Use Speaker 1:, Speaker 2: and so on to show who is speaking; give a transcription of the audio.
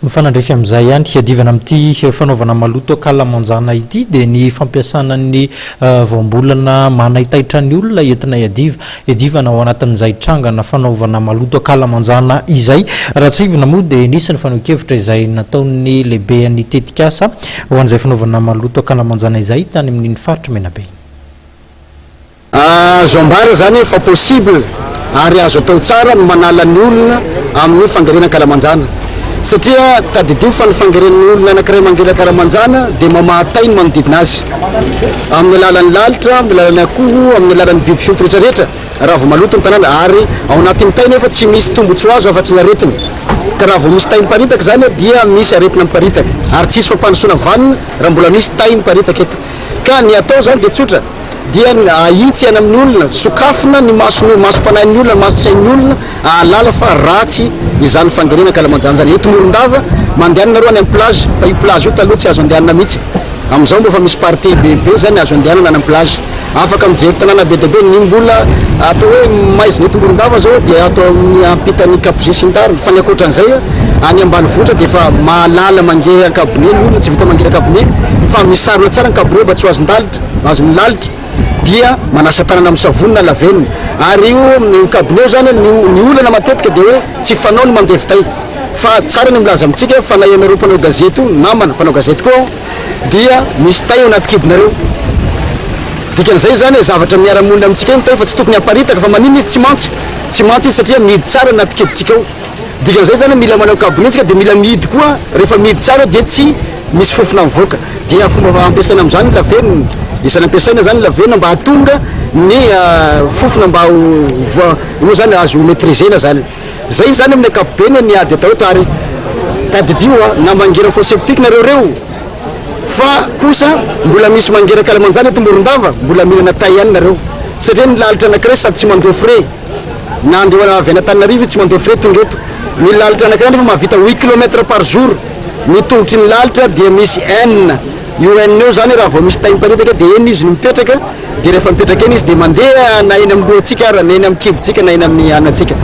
Speaker 1: Mifanandrefy amin'izay ihany hiadivana amin'ity fanaovana maloto akalamanjana ity dia ny fampiasana ny voambolana manaitaitra ny olona entina hiadivana ao anatin'izay trangana fanaovana maloto akalamanjana izay. Raha tsy ivona moa dia nisy ny fanehoan-kevitra izay nataon'ny lehiben'ny tetikasa ho an'izay fanaovana maloto akalamanjana izay tany amin'ny faritra Menabe.
Speaker 2: Azo ambara zany fa possible ary azo atao tsara ny manala ny olona amin'ny fangarena akalamanjana satria tadidio fa ny fangaren'ny olona anankiray mangera akalamanjana dia mamahatay ny manodidina azy amin'ny alalan'ny lalitra, amin'ny alalan'ny akoho, amin'ny alalan'ny biby fiompy rehetrarehetra raha vao maloto ny tanàna ary ao anatin'ny tay nefa tsy misy tombotsoa azo afatry ny aretina ka raha vao misy tay miparitaka zany dia misy aretina miparitaka ary tsisy fampandrosoana vanina raha mbola misy tay miparitaka eto ka ny atao zany dia tsotra dia ahitsy any amin'ny olona sokafina ny masom-panahin'ny olona maso-tsain'ny olona ahalala fa ratsy izany fangarena akalamanjana zany eto Morondava mandehanana roa any amin'ny plage fa io plage io taloha tsy azo andehanana mihitsy amin'izao mbo fa misy partie bebe zany azo andehanana any amin'ny plage afaka mijery tanàna be dia be ny mbola atao hoe maizina eto Morondava zao dia atao amin'ny ampitany Kapoze sy ny tariny fa ny ankoatran'izay any ambanivohitra dia efa mahalala mangery ankabone ny olona tsy vita mangery ankabone fa misarona tsara ny kabone mba tsy ho azon-dalitra azo ny lalitra dia manasa tanana amin'ny savony na lavenina ary io ny kabone zany ny olana matetika dia hoe tsy fanao ny mandevy tay fa tsara ny milaza amintsika fa na ianareo mpanao gazety namana mpanao gazety koa dia misy tay ao anaty kibonareo dikan'izay zany zavatra miara-monina amintsika iny tay fa tsy tokony haparitaka fa manino izy tsy mantsy izy satria mihidy tsara anaty kibontsika ao dikan'izay zany mila manao kabonetsika dia mila mihidy koa rehefa mihidy tsara dia tsy misy fofona mivoaka dia fomba ampiasaina amin'izany lavenina isany ampiasaina zany lavenina mba hatonga ny fofona mba io zany azo maîtrisena zany zay zany amin'ny ankapobeny ny ady atao eto ary tadidio na mangera faux septique nareo reo fa kosa mbola misy mangera akalamanjana eto Morondava mbola mihinana tay ihany nareo satria ny lalitra anankiray sady tsy mandeha frais na andeha avy Antananarivo tsy mandeha frais tonga eto ny lalitra anankiray nefa mahavita 8 km par jour ny tongotry ny lalitra dia misy N io N eo zany raha vao misy tay miparitaka dia eny izy no mipetraka dia rehefa mipetraka eny izy dia mandeha na eny amin'ny lohantsika ary na eny amin'ny kibontsika na eny amin'ny anantsika.